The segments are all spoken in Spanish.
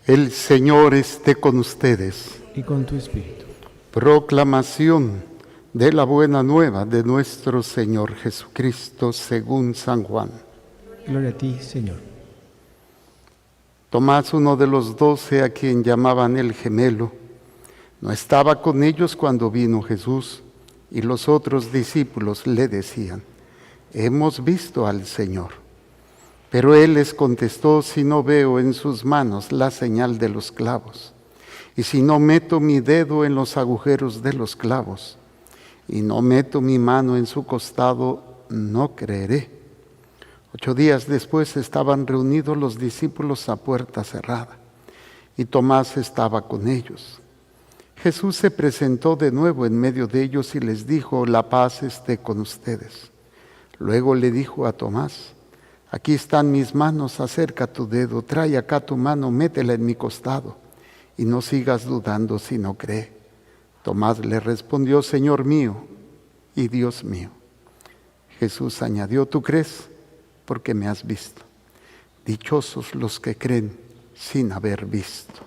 El Señor esté con ustedes. Y con tu espíritu. Proclamación de la buena nueva de nuestro Señor Jesucristo según San Juan. Gloria a ti, Señor. Tomás, uno de los 12, a quien llamaban el gemelo, no estaba con ellos cuando vino Jesús, y los otros discípulos le decían: hemos visto al Señor. Pero él les contestó: si no veo en sus manos la señal de los clavos, y si no meto mi dedo en los agujeros de los clavos, y no meto mi mano en su costado, no creeré. 8 días después estaban reunidos los discípulos a puerta cerrada, y Tomás estaba con ellos. Jesús se presentó de nuevo en medio de ellos y les dijo: la paz esté con ustedes. Luego le dijo a Tomás: aquí están mis manos, acerca tu dedo, trae acá tu mano, métela en mi costado, y no sigas dudando, sino cree. Tomás le respondió: Señor mío y Dios mío. Jesús añadió: tú crees porque me has visto. Dichosos los que creen sin haber visto.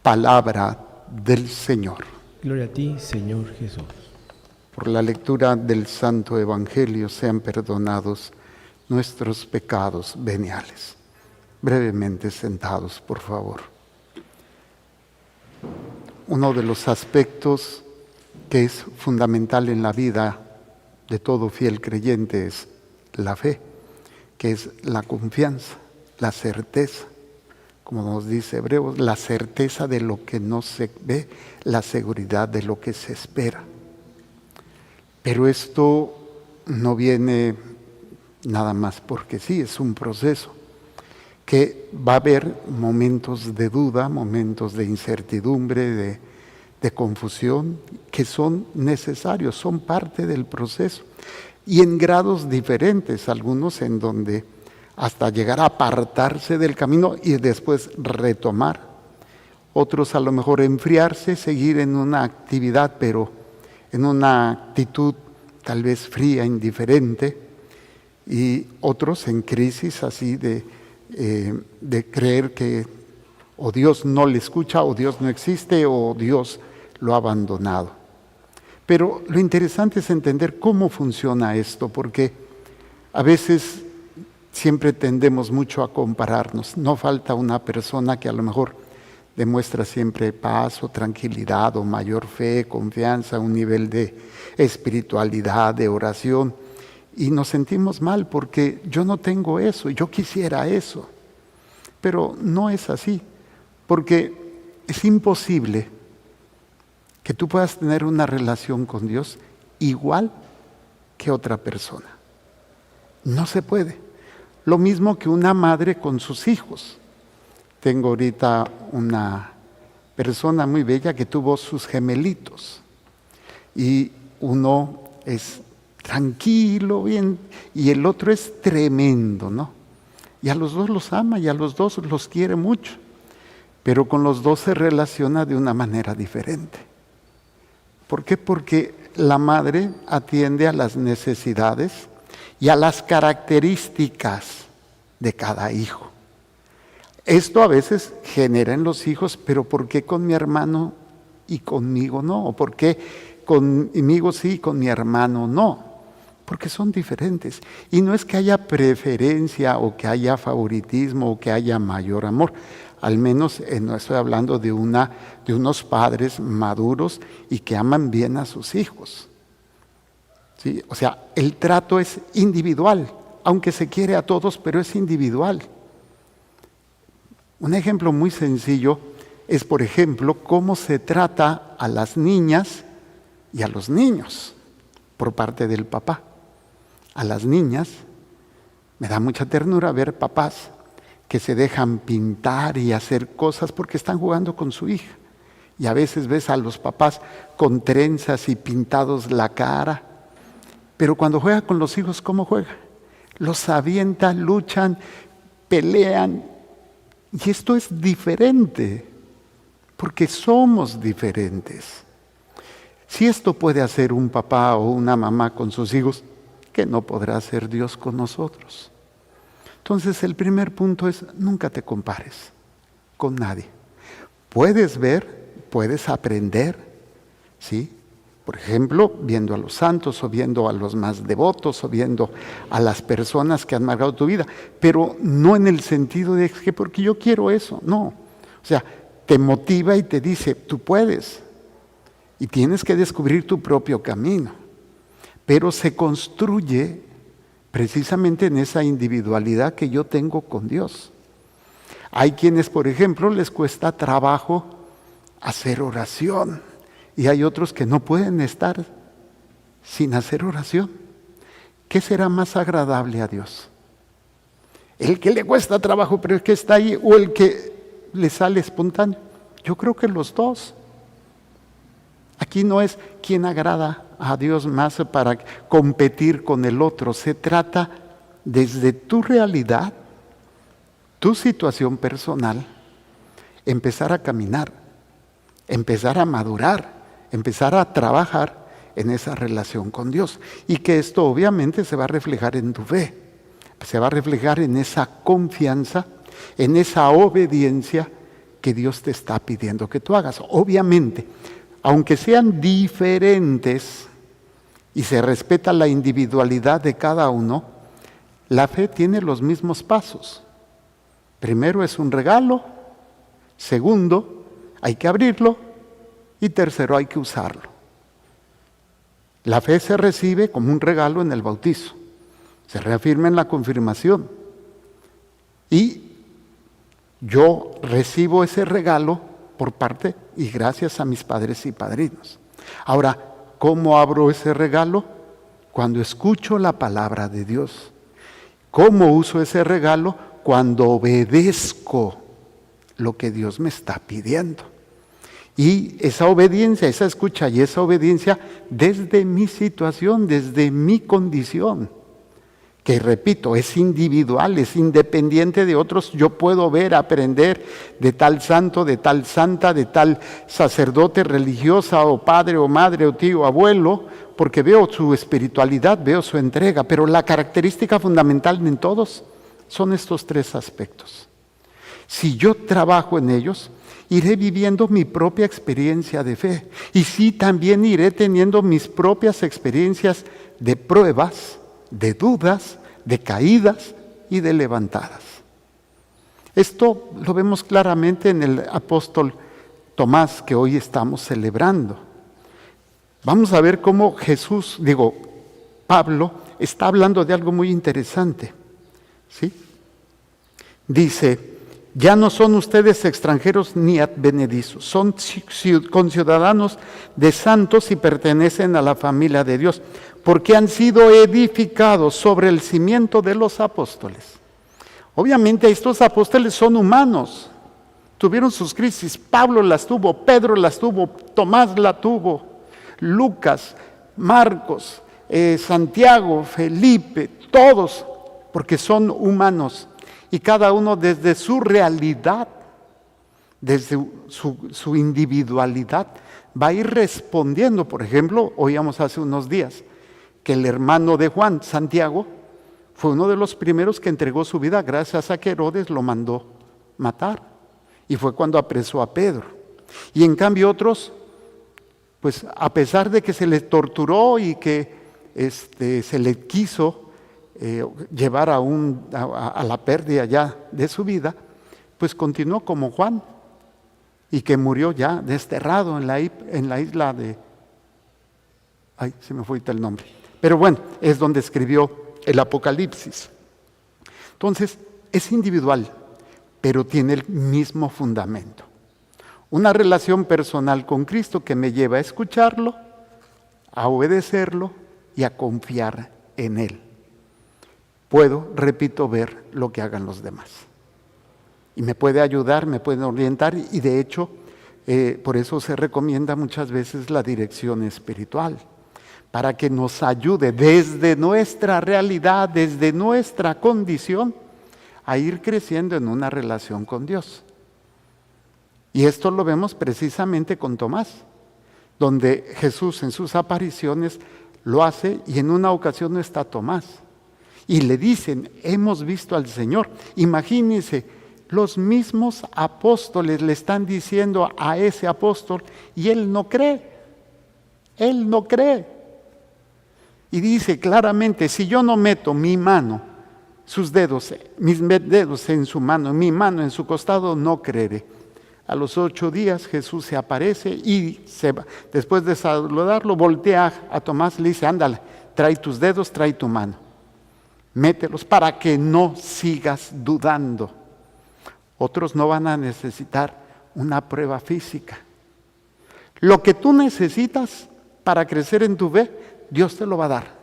Palabra del Señor. Gloria a ti, Señor Jesús. Por la lectura del Santo Evangelio sean perdonados nuestros pecados veniales. Brevemente sentados, por favor. Uno de los aspectos que es fundamental en la vida de todo fiel creyente es la fe, que es la confianza, la certeza. Como nos dice Hebreos, la certeza de lo que no se ve, la seguridad de lo que se espera. Pero esto no viene nada más porque sí, es un proceso que va a haber momentos de duda, momentos de incertidumbre, de confusión, que son necesarios, son parte del proceso. Y en grados diferentes, algunos en donde hasta llegar a apartarse del camino y después retomar. Otros a lo mejor enfriarse, seguir en una actividad, pero en una actitud tal vez fría, indiferente, y otros en crisis así de creer que o Dios no le escucha, o Dios no existe, o Dios lo ha abandonado. Pero lo interesante es entender cómo funciona esto, porque a veces siempre tendemos mucho a compararnos. No falta una persona que a lo mejor demuestra siempre paz o tranquilidad o mayor fe, confianza, un nivel de espiritualidad, de oración, y nos sentimos mal porque yo no tengo eso, yo quisiera eso. Pero no es así, porque es imposible que tú puedas tener una relación con Dios igual que otra persona. No se puede. Lo mismo que una madre con sus hijos. Tengo ahorita una persona muy bella que tuvo sus gemelitos, y uno es tranquilo, bien, y el otro es tremendo, ¿no? Y a los dos los ama y a los dos los quiere mucho, pero con los dos se relaciona de una manera diferente. ¿Por qué? Porque la madre atiende a las necesidades y a las características de cada hijo. Esto a veces genera en los hijos: pero ¿por qué con mi hermano y conmigo no? ¿O por qué conmigo sí y con mi hermano no? Porque son diferentes. Y no es que haya preferencia o que haya favoritismo o que haya mayor amor. Al menos no estoy hablando de unos padres maduros y que aman bien a sus hijos. ¿Sí? O sea, el trato es individual, aunque se quiere a todos, pero es individual. Un ejemplo muy sencillo es, por ejemplo, cómo se trata a las niñas y a los niños por parte del papá. A las niñas me da mucha ternura ver papás que se dejan pintar y hacer cosas porque están jugando con su hija. Y a veces ves a los papás con trenzas y pintados la cara. Pero cuando juega con los hijos, ¿cómo juega? Los avienta, luchan, pelean. Y esto es diferente, porque somos diferentes. Si esto puede hacer un papá o una mamá con sus hijos, ¿qué no podrá hacer Dios con nosotros? Entonces el primer punto es: nunca te compares con nadie. Puedes ver, puedes aprender, ¿sí? Por ejemplo, viendo a los santos, o viendo a los más devotos, o viendo a las personas que han marcado tu vida, pero no en el sentido de que porque yo quiero eso, no. O sea, te motiva y te dice: tú puedes, y tienes que descubrir tu propio camino, pero se construye precisamente en esa individualidad que yo tengo con Dios. Hay quienes, por ejemplo, les cuesta trabajo hacer oración, y hay otros que no pueden estar sin hacer oración. ¿Qué será más agradable a Dios? ¿El que le cuesta trabajo pero el que está ahí, o el que le sale espontáneo? Yo creo que los dos. Aquí no es quién agrada a Dios más para competir con el otro. Se trata desde tu realidad, tu situación personal, empezar a caminar, empezar a madurar, empezar a trabajar en esa relación con Dios. Y que esto obviamente se va a reflejar en tu fe, se va a reflejar en esa confianza, en esa obediencia que Dios te está pidiendo que tú hagas. Obviamente, aunque sean diferentes y se respeta la individualidad de cada uno, la fe tiene los mismos pasos. Primero es un regalo, segundo hay que abrirlo, y tercero hay que usarlo. La fe se recibe como un regalo en el bautizo, se reafirma en la confirmación, y yo recibo ese regalo por parte y gracias a mis padres y padrinos. Ahora, ¿cómo abro ese regalo? Cuando escucho la palabra de Dios. ¿Cómo uso ese regalo? Cuando obedezco lo que Dios me está pidiendo. Y esa obediencia, esa escucha y esa obediencia desde mi situación, desde mi condición, que repito, es individual, es independiente de otros. Yo puedo ver, aprender de tal santo, de tal santa, de tal sacerdote, religiosa, o padre, o madre, o tío, o abuelo, porque veo su espiritualidad, veo su entrega, pero la característica fundamental en todos son estos tres aspectos. Si yo trabajo en ellos, iré viviendo mi propia experiencia de fe, y sí, también iré teniendo mis propias experiencias de pruebas, de dudas, de caídas y de levantadas. Esto lo vemos claramente en el apóstol Tomás, que hoy estamos celebrando. Vamos a ver cómo Pablo está hablando de algo muy interesante, ¿sí? Dice: ya no son ustedes extranjeros ni advenedizos, son conciudadanos de santos y pertenecen a la familia de Dios, porque han sido edificados sobre el cimiento de los apóstoles. Obviamente estos apóstoles son humanos, tuvieron sus crisis. Pablo las tuvo, Pedro las tuvo, Tomás la tuvo, Lucas, Marcos, Santiago, Felipe, todos, porque son humanos. Y cada uno desde su realidad, desde su individualidad, va a ir respondiendo. Por ejemplo, oíamos hace unos días que el hermano de Juan, Santiago, fue uno de los primeros que entregó su vida gracias a que Herodes lo mandó matar. Y fue cuando apresó a Pedro. Y en cambio otros, pues a pesar de que se les torturó y que se le quiso llevar a la pérdida ya de su vida, pues continuó como Juan, y que murió ya desterrado en la isla de... Ay, se me fue el nombre. Pero bueno, es donde escribió el Apocalipsis. Entonces, es individual, pero tiene el mismo fundamento. Una relación personal con Cristo que me lleva a escucharlo, a obedecerlo y a confiar en Él. Puedo, repito, ver lo que hagan los demás. Y me puede ayudar, me puede orientar, y de hecho, por eso se recomienda muchas veces la dirección espiritual, para que nos ayude desde nuestra realidad, desde nuestra condición, a ir creciendo en una relación con Dios. Y esto lo vemos precisamente con Tomás, donde Jesús en sus apariciones lo hace, y en una ocasión no está Tomás. y le dicen, hemos visto al Señor. Imagínense, los mismos apóstoles le están diciendo a ese apóstol y él no cree. Él no cree. Y dice claramente, si yo no meto mi mano, sus dedos, mis dedos en su mano, mi mano en su costado, no creeré. A los 8 días Jesús se aparece y se va. Después de saludarlo, voltea a Tomás y le dice, ándale, trae tus dedos, trae tu mano. Mételos para que no sigas dudando. Otros no van a necesitar una prueba física. Lo que tú necesitas para crecer en tu fe, Dios te lo va a dar.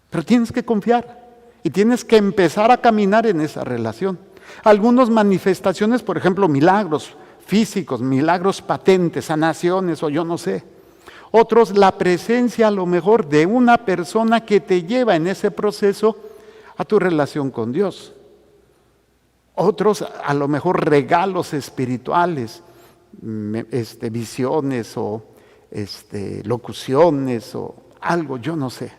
Pero tienes que confiar y tienes que empezar a caminar en esa relación. Algunas manifestaciones, por ejemplo, milagros físicos, milagros patentes, sanaciones o yo no sé. Otros, la presencia a lo mejor de una persona que te lleva en ese proceso a tu relación con Dios. Otros, a lo mejor regalos espirituales, visiones o locuciones o algo, yo no sé.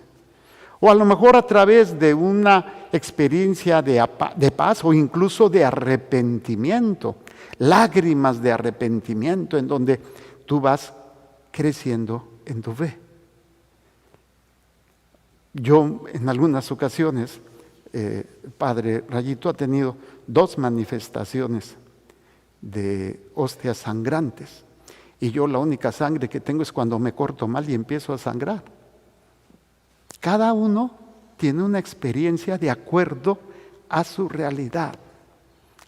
O a lo mejor a través de una experiencia de paz o incluso de arrepentimiento, lágrimas de arrepentimiento en donde tú vas creciendo en tu fe. Yo en algunas ocasiones, Padre Rayito ha tenido 2 manifestaciones de hostias sangrantes y yo la única sangre que tengo es cuando me corto mal y empiezo a sangrar. Cada uno tiene una experiencia de acuerdo a su realidad,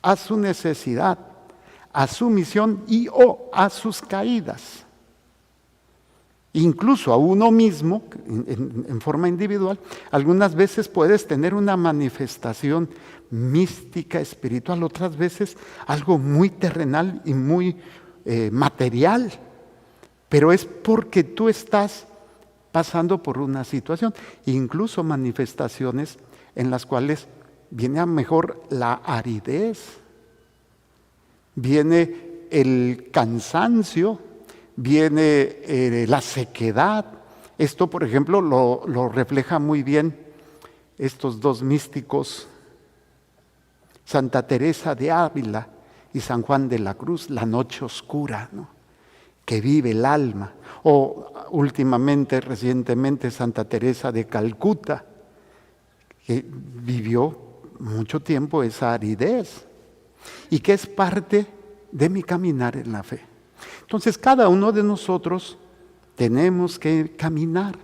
a su necesidad, a su misión y o a sus caídas. Incluso a uno mismo, en forma individual, algunas veces puedes tener una manifestación mística, espiritual, otras veces algo muy terrenal y muy material, pero es porque tú estás pasando por una situación, incluso manifestaciones en las cuales viene a mejor la aridez, viene el cansancio, viene la sequedad. Esto, por ejemplo, lo refleja muy bien estos 2 místicos, Santa Teresa de Ávila y San Juan de la Cruz, la noche oscura, ¿no?, que vive el alma. O últimamente, recientemente, Santa Teresa de Calcuta, que vivió mucho tiempo esa aridez y que es parte de mi caminar en la fe. Entonces, cada uno de nosotros tenemos que caminar.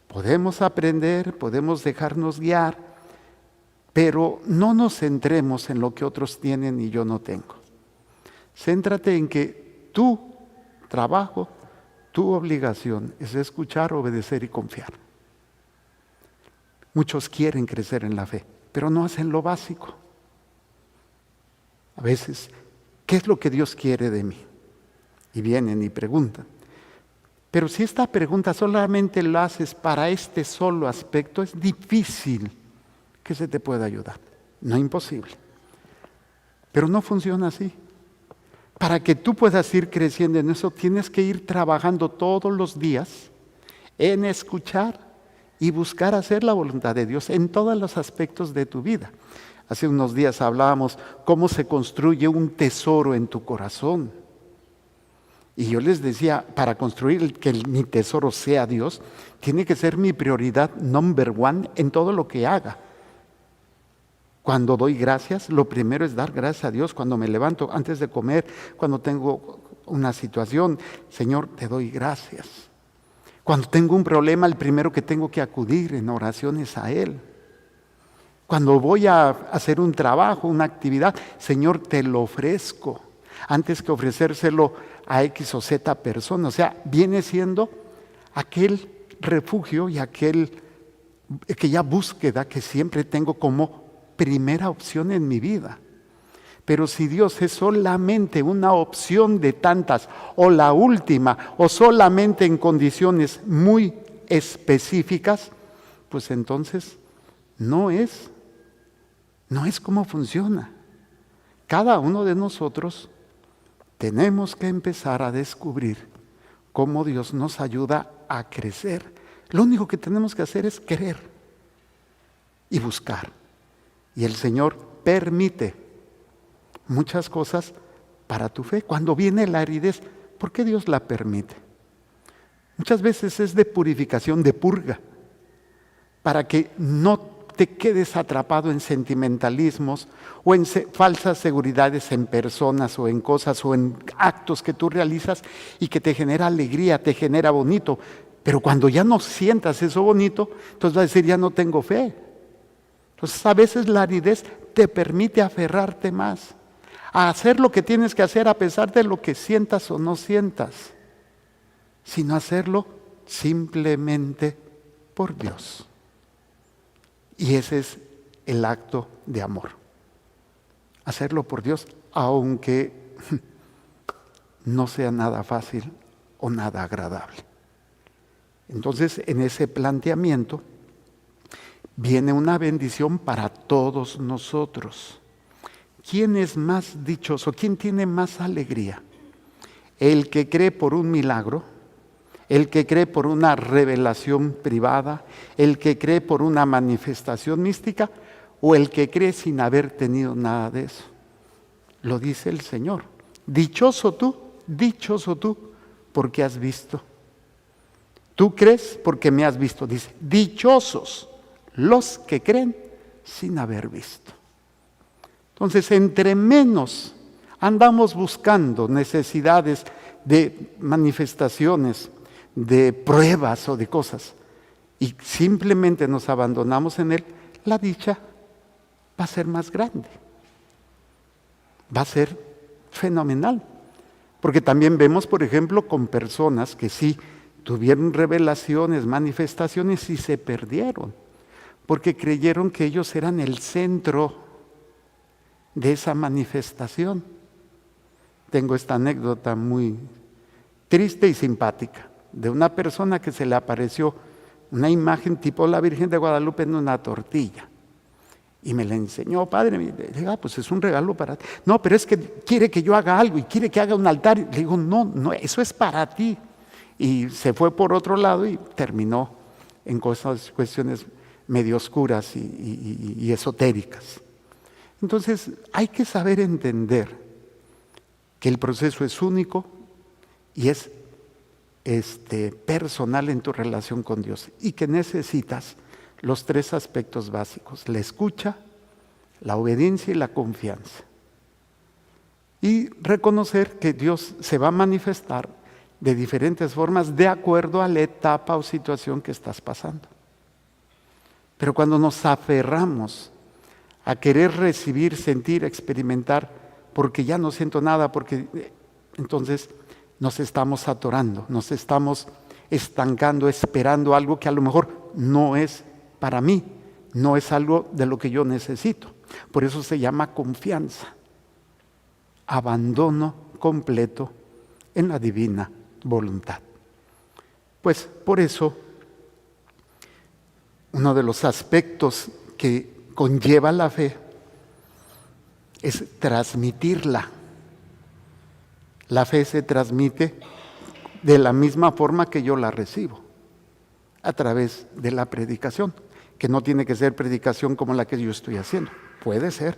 Podemos aprender, podemos dejarnos guiar, pero no nos centremos en lo que otros tienen y yo no tengo. Céntrate en que tu trabajo, tu obligación es escuchar, obedecer y confiar. Muchos quieren crecer en la fe, pero no hacen lo básico. A veces, ¿qué es lo que Dios quiere de mí? Y vienen y preguntan. Pero si esta pregunta solamente la haces para este solo aspecto, es difícil que se te pueda ayudar. No imposible. Pero no funciona así. Para que tú puedas ir creciendo en eso, tienes que ir trabajando todos los días en escuchar y buscar hacer la voluntad de Dios en todos los aspectos de tu vida. Hace unos días hablábamos cómo se construye un tesoro en tu corazón. Y yo les decía, para construir que mi tesoro sea Dios, tiene que ser mi prioridad number 1 en todo lo que haga. Cuando doy gracias, lo primero es dar gracias a Dios. Cuando me levanto, antes de comer, cuando tengo una situación, Señor, te doy gracias. Cuando tengo un problema, el primero que tengo que acudir en oración es a Él. Cuando voy a hacer un trabajo, una actividad, Señor, te lo ofrezco. Antes que ofrecérselo a X o Z persona. O sea, viene siendo aquel refugio y aquella búsqueda que siempre tengo como primera opción en mi vida. Pero si Dios es solamente una opción de tantas, o la última, o solamente en condiciones muy específicas, pues entonces no es como funciona. Cada uno de nosotros tenemos que empezar a descubrir cómo Dios nos ayuda a crecer. Lo único que tenemos que hacer es querer. y buscar. Y el Señor permite muchas cosas para tu fe. Cuando viene la aridez, ¿por qué Dios la permite? Muchas veces es de purificación, de purga, para que no te quedes atrapado en sentimentalismos o en falsas seguridades en personas o en cosas o en actos que tú realizas y que te genera alegría, te genera bonito. Pero cuando ya no sientas eso bonito, entonces vas a decir, ya no tengo fe. Entonces a veces la aridez te permite aferrarte más, a hacer lo que tienes que hacer a pesar de lo que sientas o no sientas, sino hacerlo simplemente por Dios. Y ese es el acto de amor. Hacerlo por Dios, aunque no sea nada fácil o nada agradable. Entonces, en ese planteamiento viene una bendición para todos nosotros. ¿Quién es más dichoso? ¿Quién tiene más alegría? ¿El que cree por un milagro? ¿El que cree por una revelación privada? ¿El que cree por una manifestación mística? ¿O el que cree sin haber tenido nada de eso? Lo dice el Señor. Dichoso tú, porque has visto. Tú crees porque me has visto. Dice, dichosos los que creen sin haber visto. Entonces, entre menos andamos buscando necesidades de manifestaciones, de pruebas o de cosas, y simplemente nos abandonamos en Él, la dicha va a ser más grande. Va a ser fenomenal. Porque también vemos, por ejemplo, con personas que sí tuvieron revelaciones, manifestaciones y se perdieron, porque creyeron que ellos eran el centro de esa manifestación. Tengo esta anécdota muy triste y simpática de una persona que se le apareció una imagen tipo la Virgen de Guadalupe en una tortilla y me la enseñó, padre. Le dije, pues es un regalo para ti. No, pero es que quiere que yo haga algo y quiere que haga un altar. Le digo, no, eso es para ti. Y se fue por otro lado y terminó en cuestiones medio oscuras y esotéricas. Entonces hay que saber entender que el proceso es único y es personal en tu relación con Dios y que necesitas los tres aspectos básicos: la escucha, la obediencia y la confianza. Y reconocer que Dios se va a manifestar de diferentes formas de acuerdo a la etapa o situación que estás pasando. Pero cuando nos aferramos a querer recibir, sentir, experimentar, porque ya no siento nada, porque entonces nos estamos atorando, nos estamos estancando, esperando algo que a lo mejor no es para mí, no es algo de lo que yo necesito. Por eso se llama confianza, abandono completo en la divina voluntad. Pues por eso, uno de los aspectos que conlleva la fe es transmitirla. La fe se transmite de la misma forma que yo la recibo, a través de la predicación, que no tiene que ser predicación como la que yo estoy haciendo, puede ser,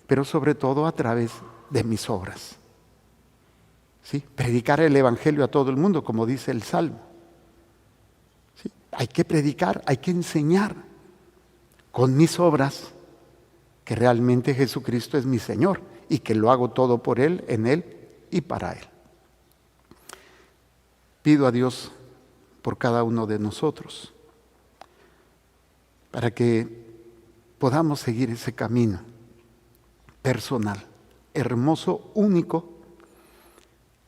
pero sobre todo a través de mis obras. ¿Sí? Predicar el Evangelio a todo el mundo, como dice el Salmo. ¿Sí? Hay que predicar, hay que enseñar con mis obras que realmente Jesucristo es mi Señor y que lo hago todo por Él, en Él y para Él. Pido a Dios por cada uno de nosotros para que podamos seguir ese camino personal, hermoso, único,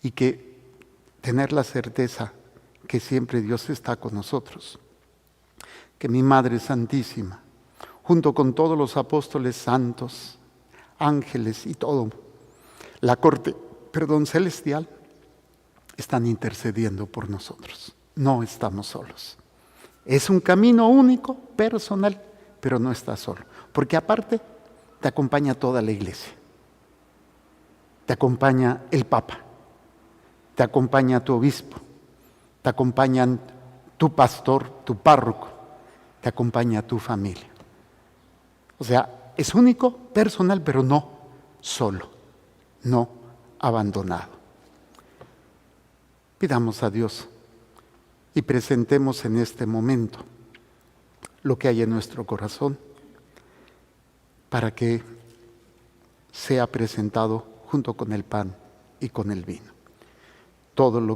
y que tener la certeza que siempre Dios está con nosotros. Que mi Madre Santísima, junto con todos los apóstoles santos, ángeles y todo, la corte, celestial, están intercediendo por nosotros. No estamos solos. Es un camino único, personal, pero no estás solo. Porque aparte, te acompaña toda la iglesia. Te acompaña el Papa. Te acompaña tu obispo. Te acompañan tu pastor, tu párroco. Te acompaña tu familia. O sea, es único, personal, pero no solo, no abandonado. Pidamos a Dios y presentemos en este momento lo que hay en nuestro corazón para que sea presentado junto con el pan y con el vino. Todo lo